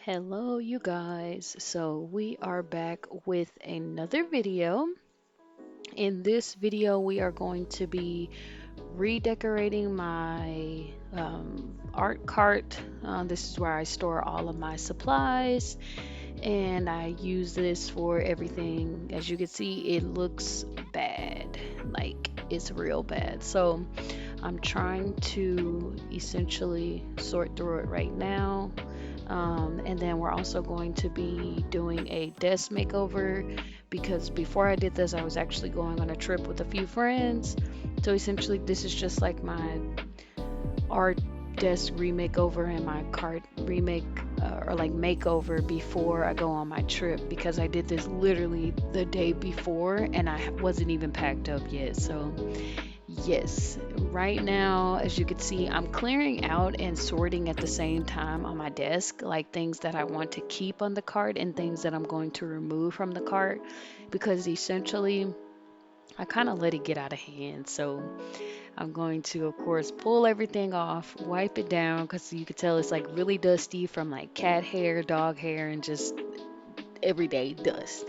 Hello, you guys. So, we are back with another video. In this video, we are going to be redecorating my art cart. This is where I store all of my supplies, and I use this for everything. As you can see, it looks bad, like it's real bad. So, I'm trying to essentially sort through it right now. And then we're also going to be doing a desk makeover because before I did this, I was actually going on a trip with a few friends. So essentially, this is just like my art desk remake over and my cart remake or like makeover before I go on my trip because I did this literally the day before and I wasn't even packed up yet. So yes, right now, as you can see, I'm clearing out and sorting at the same time on my desk, like things that I want to keep on the cart and things that I'm going to remove from the cart because essentially I kind of let it get out of hand. So I'm going to, of course, pull everything off, wipe it down because you could tell it's like really dusty from like cat hair, dog hair, and just everyday dust.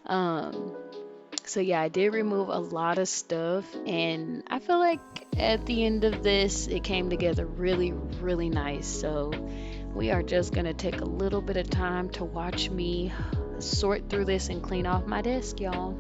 Um, so yeah, I did remove a lot of stuff and I feel like at the end of this it came together really, really nice. So we are just gonna take a little bit of time to watch me sort through this and clean off my desk, y'all.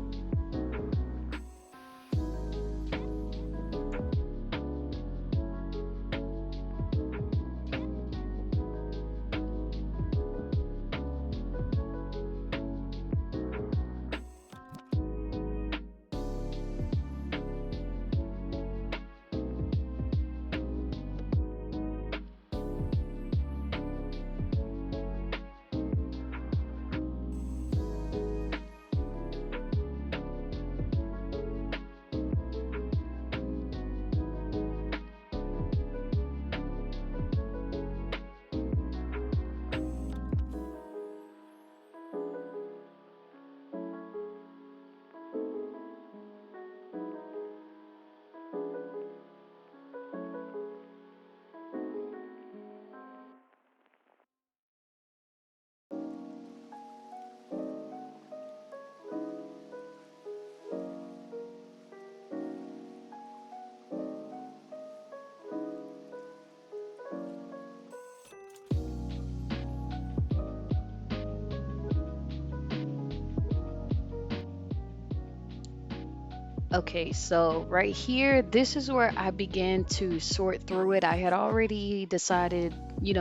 Okay, so right here, this is where I began to sort through it. I had already decided,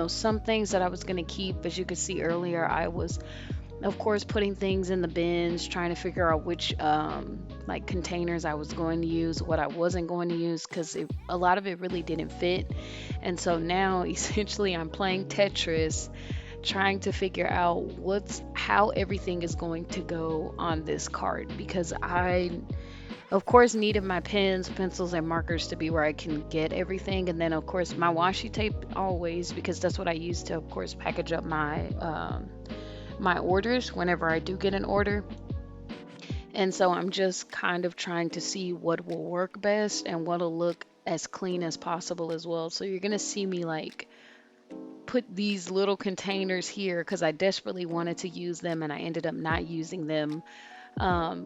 some things that I was going to keep. As you could see earlier, I was, of course, putting things in the bins, trying to figure out which like containers I was going to use, what I wasn't going to use, because a lot of it really didn't fit. And so now, essentially, I'm playing Tetris, trying to figure out how everything is going to go on this card because I of course needed my pens, pencils, and markers to be where I can get everything, and then of course my washi tape always because that's what I use to of course package up my orders whenever I do get an order. And so I'm just kind of trying to see what will work best and what'll look as clean as possible as well. So you're gonna see me like put these little containers here because I desperately wanted to use them and I ended up not using them.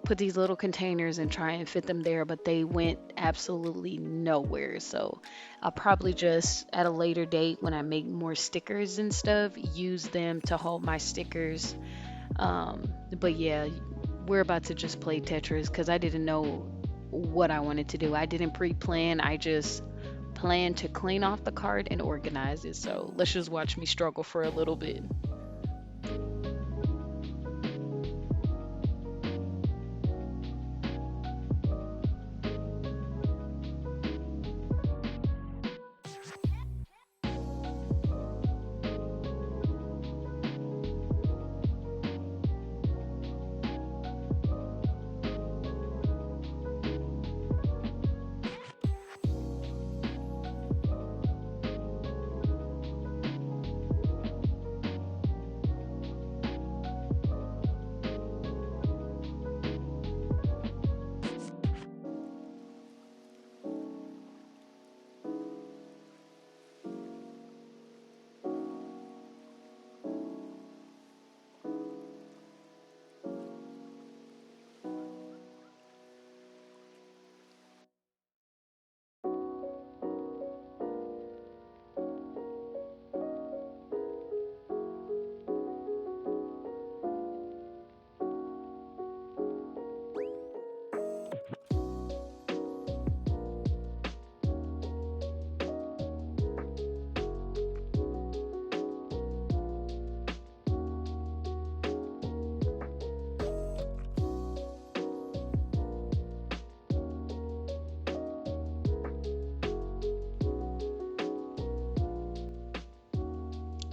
Put these little containers and try and fit them there, but they went absolutely nowhere. So I'll probably just at a later date when I make more stickers and stuff, use them to hold my stickers. But yeah, we're about to just play Tetris because I didn't know what I wanted to do. I didn't pre-plan. I just planned to clean off the card and organize it. So let's just watch me struggle for a little bit.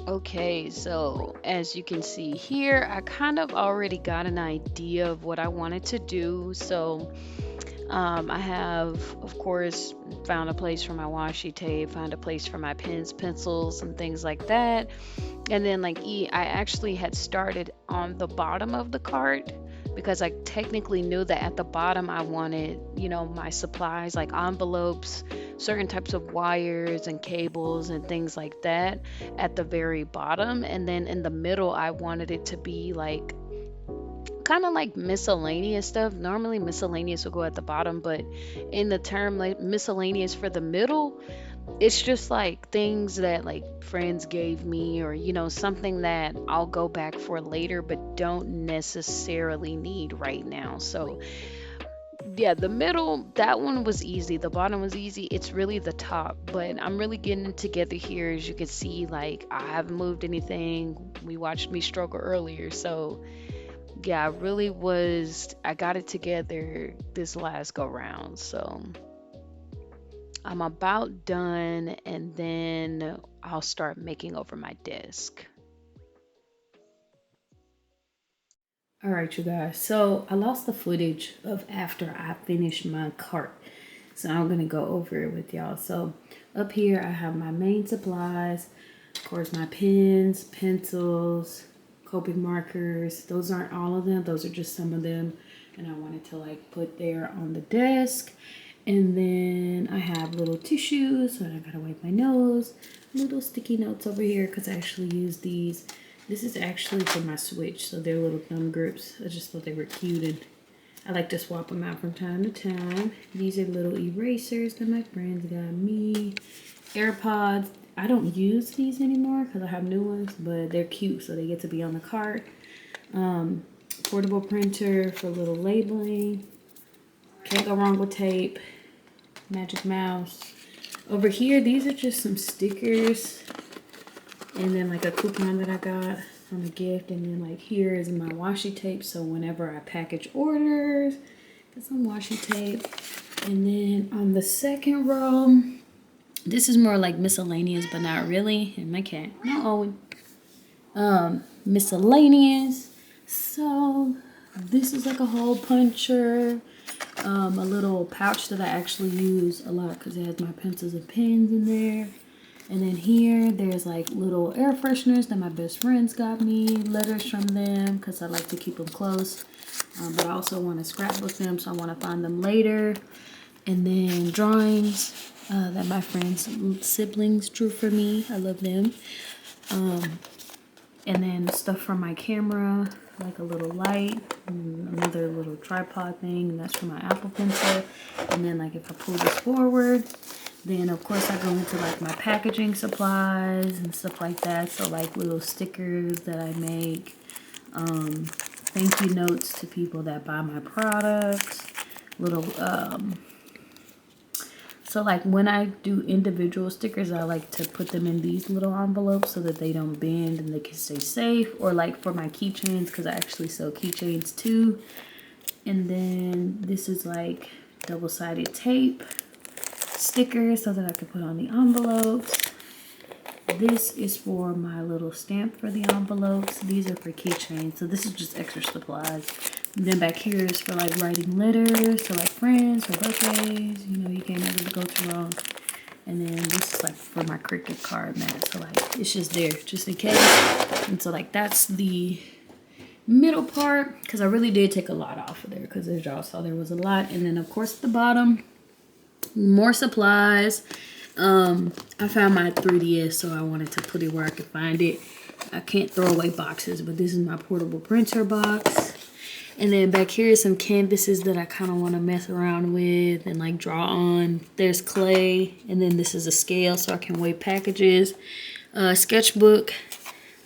Okay, so as you can see here, I kind of already got an idea of what I wanted to do. So I have, of course, found a place for my washi tape, found a place for my pens, pencils, and things like that. And then I actually had started on the bottom of the cart because I technically knew that at the bottom I wanted, my supplies like envelopes, certain types of wires and cables and things like that at the very bottom. And then in the middle, I wanted it to be like kind of like miscellaneous stuff. Normally miscellaneous will go at the bottom, but in the term like miscellaneous for the middle, it's just like things that like friends gave me, or something that I'll go back for later but don't necessarily need right now. So yeah, the middle, that one was easy. The bottom was easy. It's really the top, but I'm really getting it together here. As you can see, like I haven't moved anything. We watched me struggle earlier, so yeah, I got it together this last go round. So I'm about done, and then I'll start making over my desk. All right, you guys. So I lost the footage of after I finished my cart. So I'm going to go over it with y'all. So up here, I have my main supplies. Of course, my pens, pencils, Copic markers. Those aren't all of them. Those are just some of them. And I wanted to like put there on the desk. And then I have little tissues. So I got to wipe my nose. Little sticky notes over here because I actually use these. This is actually for my Switch, so they're little thumb grips. I just thought they were cute, and I like to swap them out from time to time. These are little erasers that my friends got me. AirPods. I don't use these anymore because I have new ones, but they're cute, so they get to be on the cart. Portable printer for little labeling. Can't go wrong with tape. Magic mouse. Over here, these are just some stickers. And then like a coupon that I got from a gift. And then like here is my washi tape. So whenever I package orders, get some washi tape. And then on the second row, this is more like miscellaneous, but not really. And my cat, no Owen. Miscellaneous. So this is like a hole puncher. A little pouch that I actually use a lot because it has my pencils and pens in there. And then here, there's like little air fresheners that my best friends got me, letters from them because I like to keep them close. But I also want to scrapbook them, so I want to find them later. And then drawings that my friends' siblings drew for me. I love them. And then stuff from my camera, like a little light, and another little tripod thing, and that's for my Apple Pencil. And then like if I pull this forward, then of course I go into like my packaging supplies and stuff like that. So like little stickers that I make, thank you notes to people that buy my products, little so like when I do individual stickers, I like to put them in these little envelopes so that they don't bend and they can stay safe. Or like for my keychains, because I actually sell keychains too. And then this is like double-sided tape stickers so that I can put on the envelopes. This is for my little stamp for the envelopes. These are for keychains, so this is just extra supplies. And then back here is for like writing letters to like friends or birthdays. You know, you can't ever go too wrong. And then this is like for my Cricut card mat. So like it's just there just in case. And so like that's the middle part because I really did take a lot off of there because as y'all saw there was a lot. And then of course the bottom, more supplies. I found my 3DS, so I wanted to put it where I could find it. I can't throw away boxes, but this is my portable printer box. And then back here is some canvases that I kind of want to mess around with and like draw on. There's clay, and then this is a scale so I can weigh packages. Sketchbook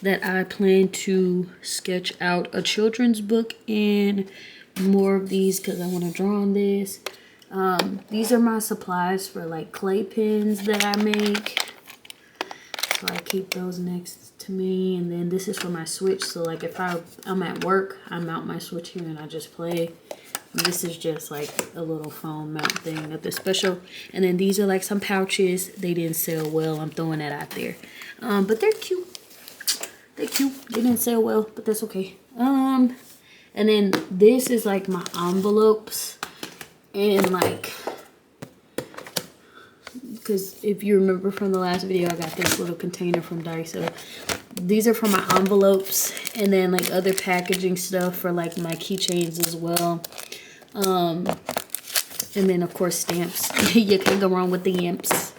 that I plan to sketch out a children's book in. More of these because I want to draw on this. These are my supplies for like clay pins that I make. So I keep those next to me. And then this is for my Switch. So like if I'm at work, I mount my Switch here and I just play. And this is just like a little phone mount thing, nothing special. And then these are like some pouches. They didn't sell well. I'm throwing that out there. But they're cute. They're cute. They didn't sell well, but that's okay. And then this is like my envelopes, and like, because if you remember from the last video, I got this little container from Daiso. These are for my envelopes, and then like other packaging stuff for like my keychains as well. And then of course stamps. You can't go wrong with the imps.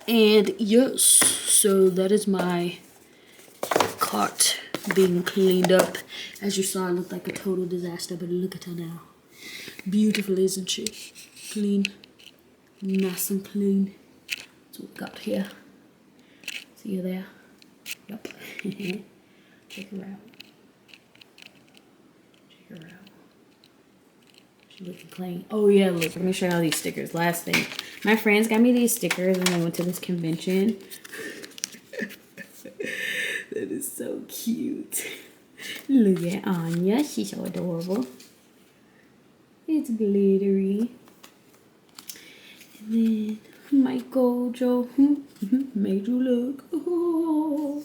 And yes, so that is my cart being cleaned up. As you saw, it looked like a total disaster, but look at her now. Beautiful, isn't she? Clean. Nice and clean. That's what we got here. See you there? Yep. Check her out. Check her out. She looking clean. Oh yeah, look, let me show you all these stickers. Last thing. My friends got me these stickers when I went to this convention. That is so cute. Look at Anya. She's so adorable. It's glittery. And then my Gojo made you look. Oh.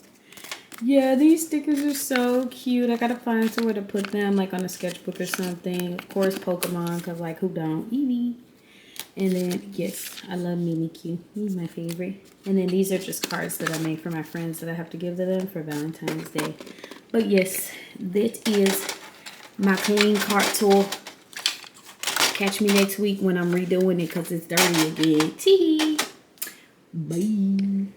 Yeah, these stickers are so cute. I gotta find somewhere to put them, like on a sketchbook or something. Of course, Pokemon, because like who don't? Eevee. And then, yes, I love Mimikyu. He's my favorite. And then these are just cards that I made for my friends that I have to give to them for Valentine's Day. But yes, that is my clean cart tour. Catch me next week when I'm redoing it because it's dirty again. Tee. Bye.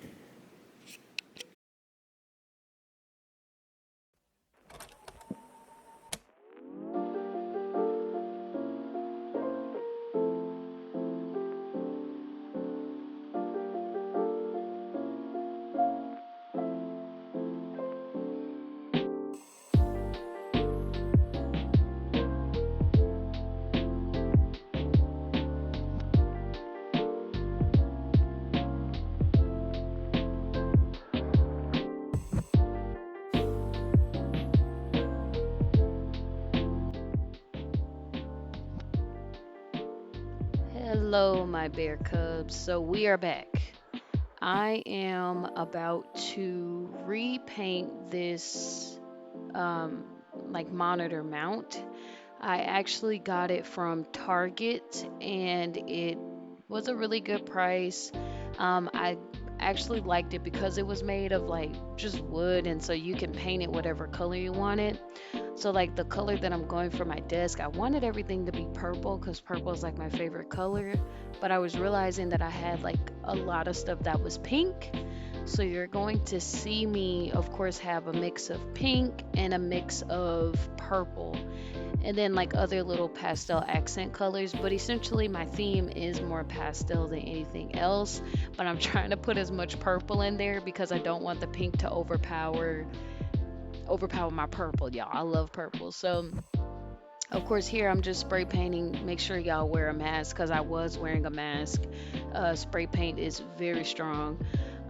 Hello, my bear cubs. So we are back. I am about to repaint this um, like monitor mount. I actually got it from Target and it was a really good price. I actually liked it because it was made of like just wood, and so you can paint it whatever color you want it. So like the color that I'm going for my desk, I wanted everything to be purple because purple is like my favorite color. But I was realizing that I had like a lot of stuff that was pink. So you're going to see me, of course, have a mix of pink and a mix of purple. And then like other little pastel accent colors, but essentially my theme is more pastel than anything else. But I'm trying to put as much purple in there because I don't want the pink to overpower my purple, y'all. I love purple. So of course here I'm just spray painting. Make sure y'all wear a mask because I was wearing a mask. Spray paint is very strong.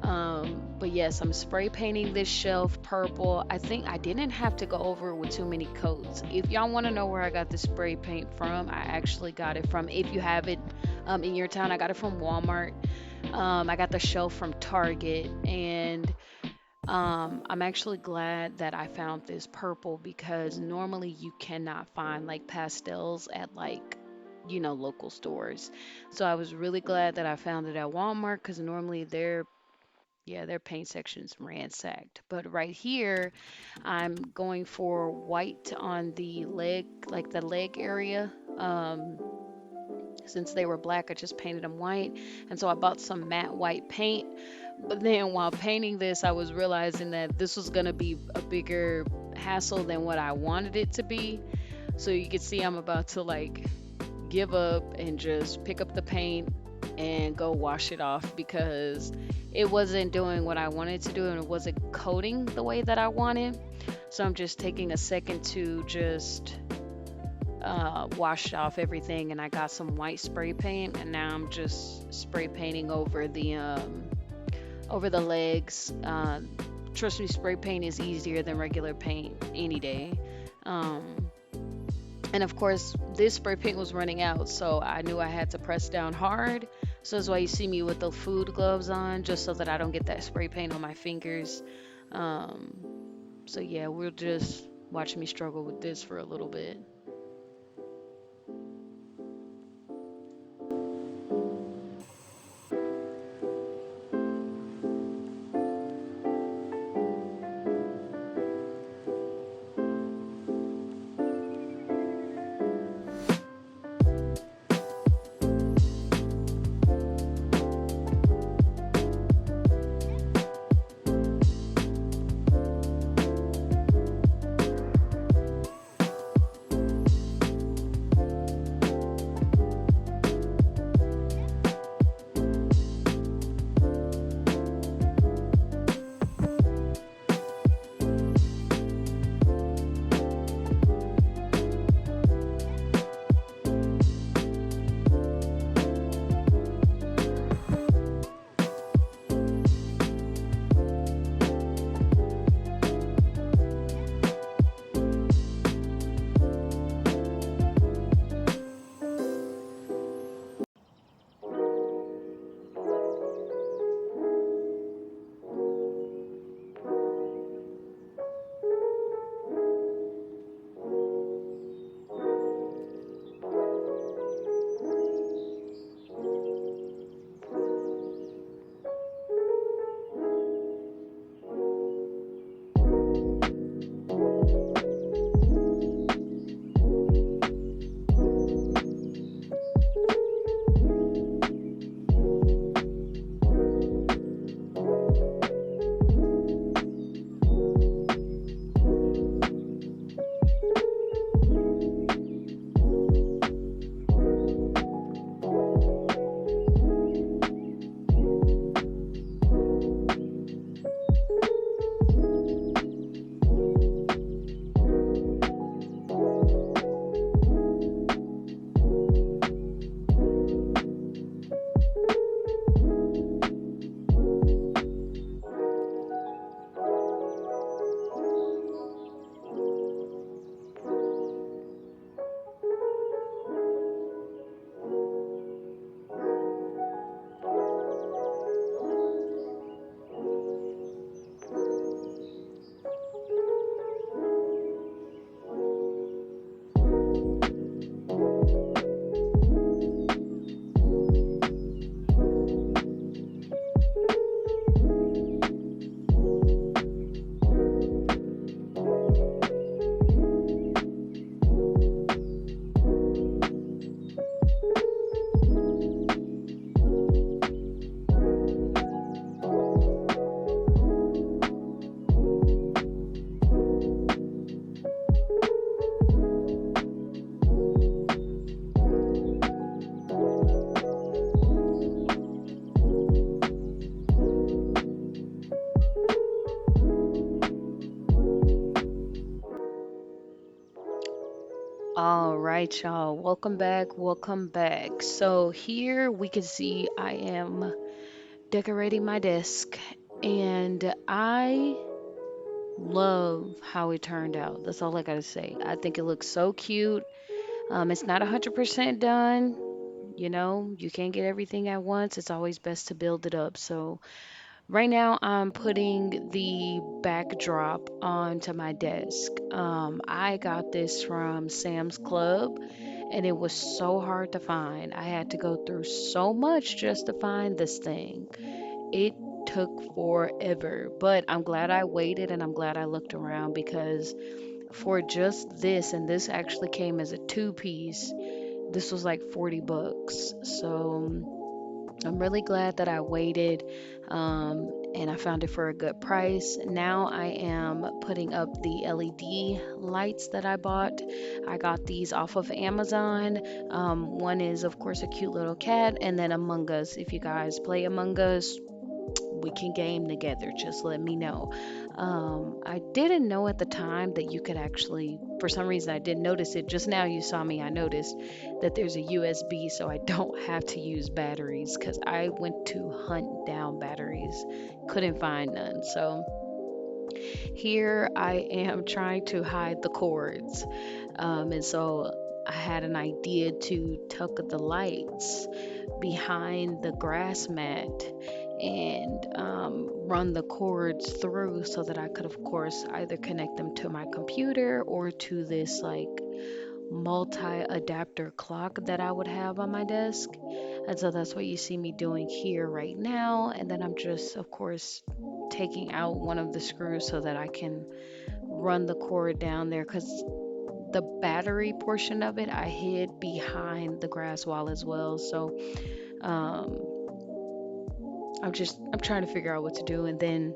But yes, I'm spray painting this shelf purple. I think I didn't have to go over it with too many coats. If y'all want to know where I got the spray paint from, I actually got it from, if you have it in your town, I got it from Walmart. I got the shelf from Target, and I'm actually glad that I found this purple because normally you cannot find like pastels at like, local stores. So I was really glad that I found it at Walmart because normally their paint section's ransacked. But right here, I'm going for white on the leg, like the leg area. Since they were black, I just painted them white. And so I bought some matte white paint. But then while painting this, I was realizing that this was going to be a bigger hassle than what I wanted it to be. So you can see I'm about to like give up and just pick up the paint and go wash it off because it wasn't doing what I wanted to do and it wasn't coating the way that I wanted. So I'm just taking a second to just wash off everything, and I got some white spray paint, and now I'm just spray painting over the legs. Trust me, spray paint is easier than regular paint any day. And of course, this spray paint was running out, so I knew I had to press down hard. So that's why you see me with the food gloves on, just so that I don't get that spray paint on my fingers. So yeah, we'll just watch me struggle with this for a little bit. All right, y'all. Welcome back. Welcome back. So here we can see I am decorating my desk, and I love how it turned out. That's all I gotta say. I think it looks so cute. It's not 100% done. You can't get everything at once. It's always best to build it up. So right now, I'm putting the backdrop onto my desk. I got this from Sam's Club, and it was so hard to find. I had to go through so much just to find this thing. It took forever, but I'm glad I waited and I'm glad I looked around because for just this, and this actually came as a two-piece, this was like 40 bucks. So I'm really glad that I waited, and I found it for a good price. Now I am putting up the LED lights that I bought. I got these off of Amazon. One is, of course, a cute little cat, and then Among Us. If you guys play Among Us, we can game together. Just let me know. I didn't know at the time that you could actually, for some reason, I didn't notice it. Just now you saw me, I noticed that there's a USB, so I don't have to use batteries because I went to hunt down batteries, couldn't find none. So here I am trying to hide the cords. And so I had an idea to tuck the lights behind the grass mat, and run the cords through so that I could, of course, either connect them to my computer or to this like multi-adapter clock that I would have on my desk. And so that's what you see me doing here right now. And then I'm just, of course, taking out one of the screws so that I can run the cord down there, because the battery portion of it I hid behind the grass wall as well. So um, I'm trying to figure out what to do. And then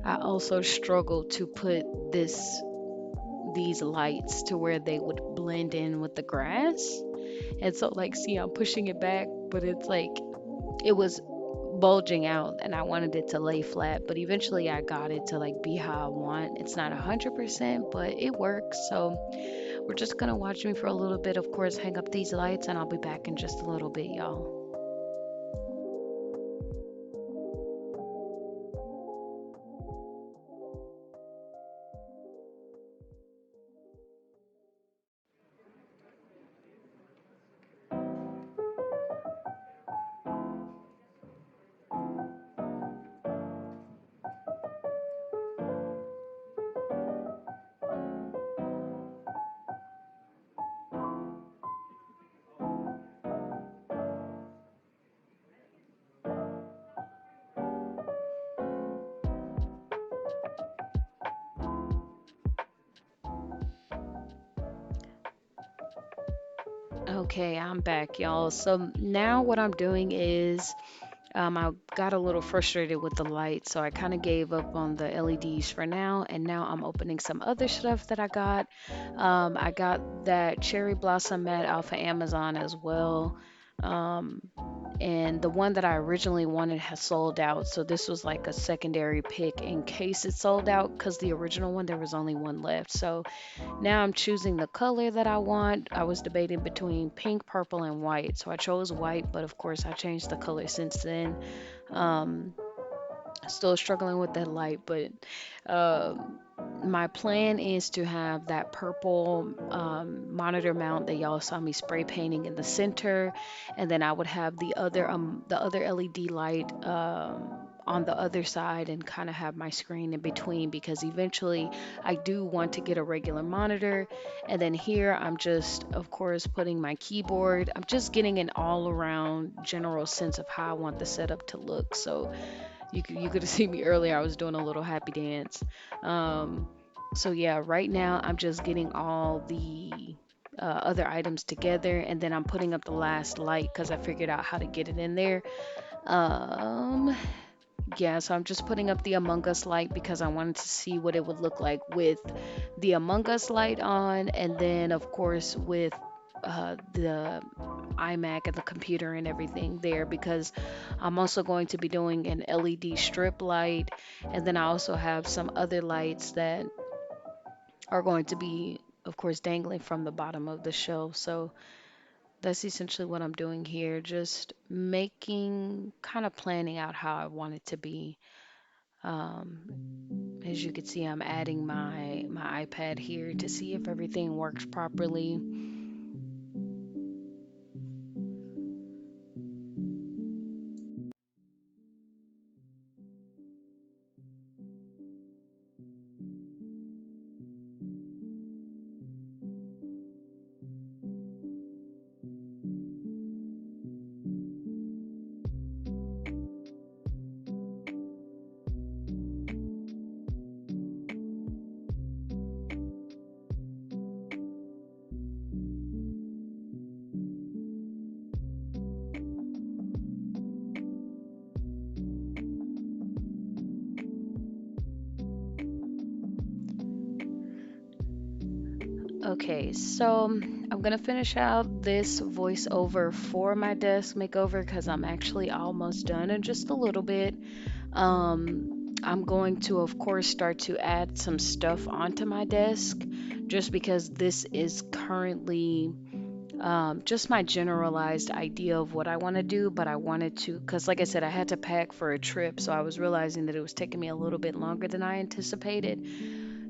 I also struggled to put these lights to where they would blend in with the grass. And so like, see, I'm pushing it back, but it's like it was bulging out and I wanted it to lay flat, but eventually I got it to like be how I want. It's not 100%, but it works. So we're just gonna watch me for a little bit, of course, hang up these lights, and I'll be back in just a little bit, y'all. Okay, I'm back, y'all. So now what I'm doing is I got a little frustrated with the light, so I kind of gave up on the LEDs for now, and now I'm opening some other stuff that I got. I got that cherry blossom mat off of Amazon as well. Um, and the one that I originally wanted has sold out, so this was like a secondary pick in case it sold out, because the original one there was only one left. So now I'm choosing the color that I want. I was debating between pink, purple, and white. So I chose white, but of course I changed the color since then. Um, Still struggling with that light, but um, my plan is to have that purple monitor mount that y'all saw me spray painting in the center, and then I would have the other LED light on the other side, and kind of have my screen in between, because eventually I do want to get a regular monitor. And then here I'm just, of course, putting my keyboard. I'm just getting an all around general sense of how I want the setup to look. So you could have seen me earlier. I was doing a little happy dance. Um, so yeah, right now I'm just getting all the other items together, and then I'm putting up the last light because I figured out how to get it in there. Um, yeah, so I'm just putting up the Among Us light because I wanted to see what it would look like with the Among Us light on, and then of course with the iMac and the computer and everything there, because I'm also going to be doing an LED strip light, and then I also have some other lights that are going to be, of course, dangling from the bottom of the shelf. So that's essentially what I'm doing here, just making, kind of planning out how I want it to be. As you can see, I'm adding my iPad here to see if everything works properly. Okay, so I'm gonna finish out this voiceover for my desk makeover because I'm actually almost done in just a little bit. I'm going to, of course, start to add some stuff onto my desk, just because this is currently just my generalized idea of what I want to do. But I wanted to, because like I said, I had to pack for a trip, so I was realizing that it was taking me a little bit longer than I anticipated.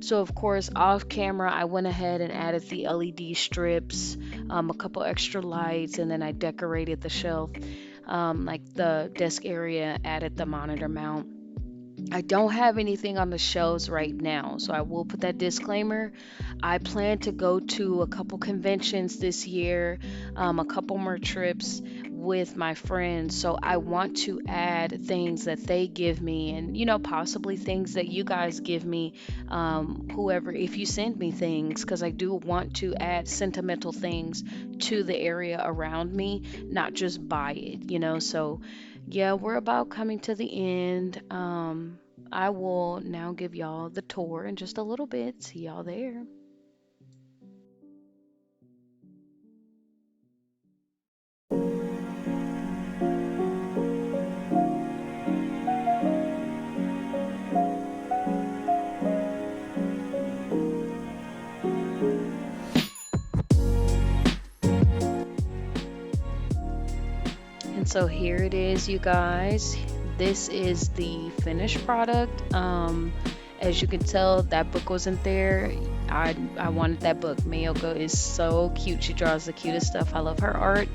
So of course, off camera, I went ahead and added the LED strips, a couple extra lights, and then I decorated the shelf, like the desk area, added the monitor mount. I don't have anything on the shelves right now, so I will put that disclaimer. I plan to go to a couple conventions this year, a couple more trips with my friends. So I want to add things that they give me, and possibly things that you guys give me, whoever, if you send me things, because I do want to add sentimental things to the area around me, not just buy it. So yeah, we're about coming to the end. I will now give y'all the tour in just a little bit. See y'all there. And so here it is, you guys. This is the finished product. As you can tell, that book wasn't there. I wanted that book. Mayoko is so cute. She draws the cutest stuff. I love her art.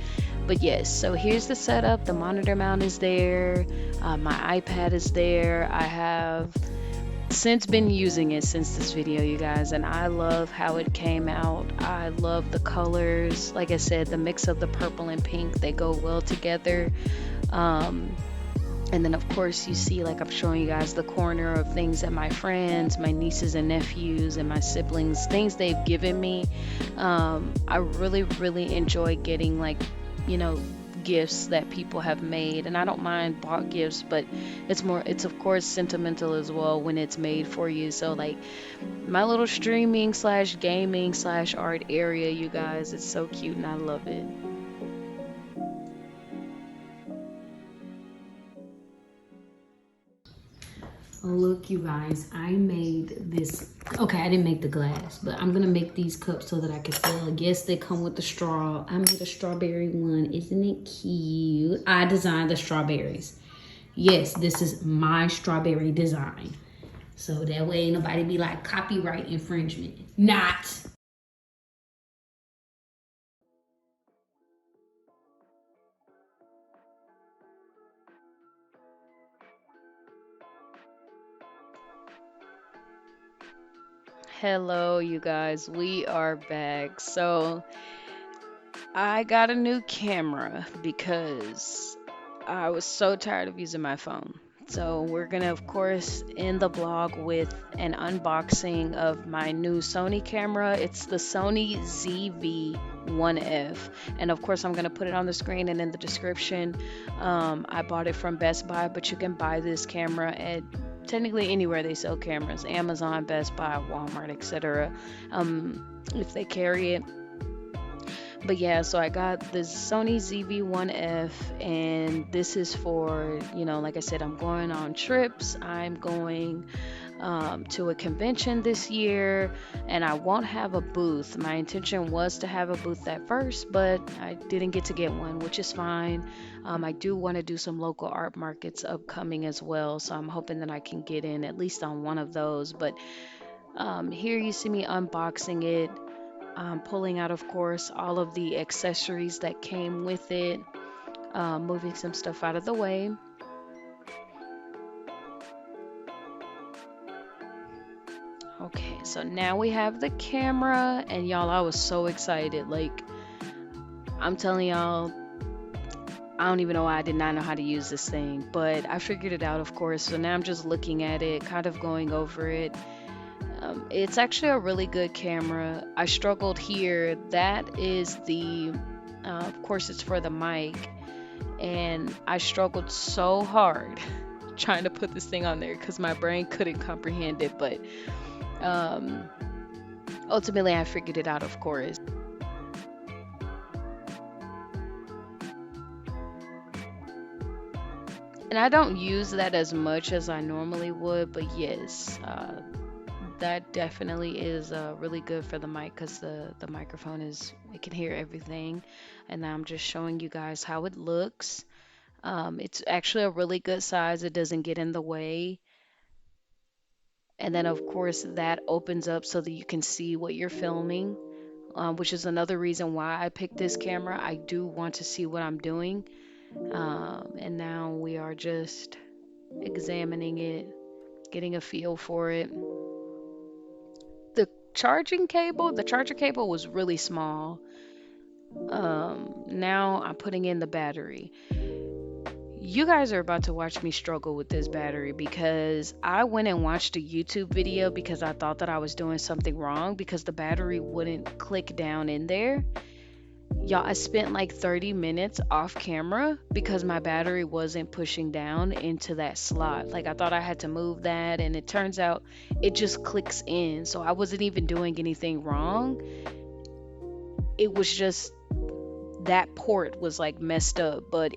But yes, so here's the setup. The monitor mount is there. My iPad is there. I have since been using it since this video, you guys, and I love how it came out. I love the colors. Like I said, the mix of the purple and pink, they go well together. um and then of course you see, like I'm showing you guys, the corner of things that my friends, my nieces and nephews and my siblings, things they've given me. I really enjoy getting, like, you know gifts that people have made, and I don't mind bought gifts, but it's of course sentimental as well when it's made for you. So like my little streaming slash gaming slash art area, you guys, it's so cute and I love it. Oh, look, you guys, I made this. Okay, I didn't make the glass, but I'm gonna make these cups so that I can sell. Yes, they come with the straw. I made a strawberry one. Isn't it cute? I designed the strawberries. Yes, this is my strawberry design. So that way nobody be like copyright infringement. Not. Hello, you guys, we are back. So I got a new camera because I was so tired of using my phone. So we're gonna, of course, end the vlog with an unboxing of my new Sony camera. It's the Sony ZV-1F, and of course, I'm gonna put it on the screen and in the description. I bought it from Best Buy, but you can buy this camera at technically anywhere they sell cameras: Amazon, Best Buy, Walmart, etc. If they carry it. But yeah, so I got this Sony ZV-1F, and this is for, like I said, I'm going on trips. I'm going to a convention this year, and I won't have a booth. My intention was to have a booth at first, but I didn't get to get one, which is fine. I do want to do some local art markets upcoming as well, so I'm hoping that I can get in at least on one of those. But here you see me unboxing it, pulling out, of course, all of the accessories that came with it, moving some stuff out of the way. Okay, so now we have the camera, and y'all, I was so excited. Like, I'm telling y'all, I don't even know why I did not know how to use this thing, but I figured it out, of course. So now I'm just looking at it, kind of going over it. It's actually a really good camera. I struggled here. That is of course, it's for the mic, and I struggled so hard trying to put this thing on there because my brain couldn't comprehend it. But um, ultimately, I figured it out, of course. And I don't use that as much as I normally would, but yes, that definitely is really good for the mic because the microphone it can hear everything. And now I'm just showing you guys how it looks. It's actually a really good size. It doesn't get in the way. And then, of course, that opens up so that you can see what you're filming, which is another reason why I picked this camera. I do want to see what I'm doing. And now we are just examining it. getting a feel for it. The charger cable was really small. Now I'm putting in the battery. You guys are about to watch me struggle with this battery because I went and watched a YouTube video because I thought that I was doing something wrong because the battery wouldn't click down in there. Y'all, I spent like 30 minutes off camera because my battery wasn't pushing down into that slot. Like I thought I had to move that, and it turns out it just clicks in. So I wasn't even doing anything wrong. It was just that port was like messed up, but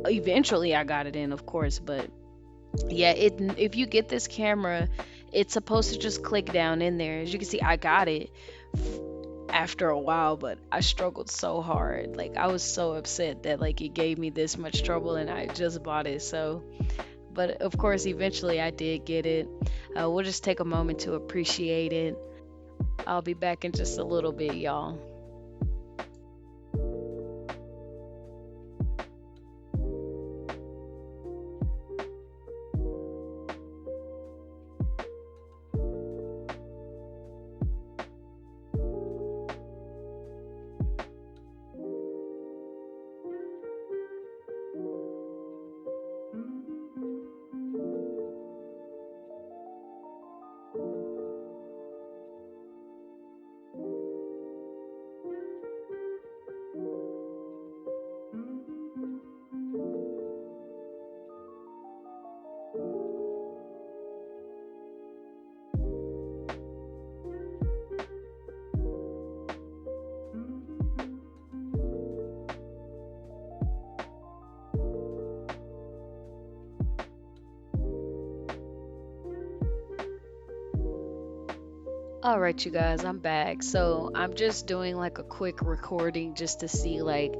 eventually I got it in, of course. But yeah, if you get this camera, it's supposed to just click down in there. As you can see, I got it after a while, but I struggled so hard. Like I was so upset that like it gave me this much trouble and I just bought it. So, but of course, eventually I did get it. We'll just take a moment to appreciate it. I'll be back in just a little bit, y'all. All right, you guys, I'm back. So I'm just doing like a quick recording just to see like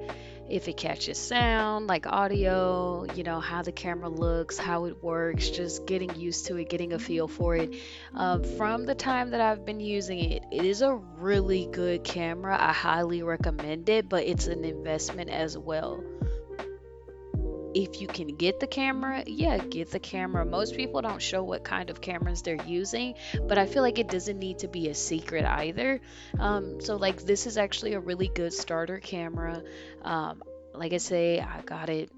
if it catches sound, like audio, how the camera looks, how it works, just getting used to it, getting a feel for it. From the time that I've been using it, it is a really good camera. I highly recommend it, but it's an investment as well. If you can get the camera, yeah, get the camera. Most people don't show what kind of cameras they're using, but I feel like it doesn't need to be a secret either. So like this is actually a really good starter camera. Like I say, I got it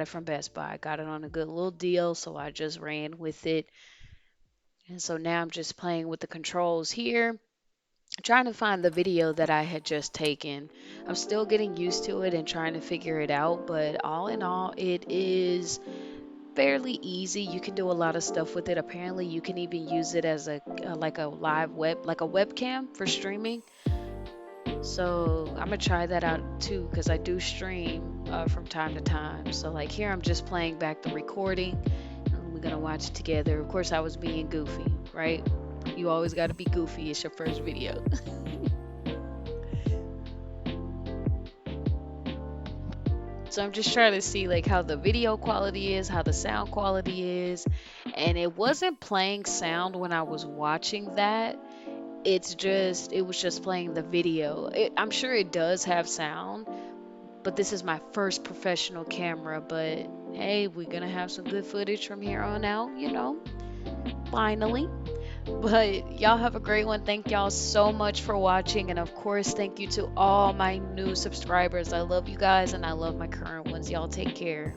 from Best Buy. I got it on a good little deal, so I just ran with it. And so now I'm just playing with the controls here, trying to find the video that I had just taken. I'm still getting used to it and trying to figure it out, but all in all, it is fairly easy. You can do a lot of stuff with it. Apparently, you can even use it as like a live like a webcam for streaming. So I'm gonna try that out too because I do stream from time to time. So like here, I'm just playing back the recording, and we're gonna watch it together. Of course, I was being goofy, right? You always got to be goofy. It's your first video. So I'm just trying to see like how the video quality is, how the sound quality is. And it wasn't playing sound when I was watching that. It was just playing the video. I'm sure it does have sound, but this is my first professional camera. But hey, we're gonna have some good footage from here on out, finally. But y'all have a great one. Thank y'all so much for watching. And of course, thank you to all my new subscribers. I love you guys and I love my current ones. Y'all take care.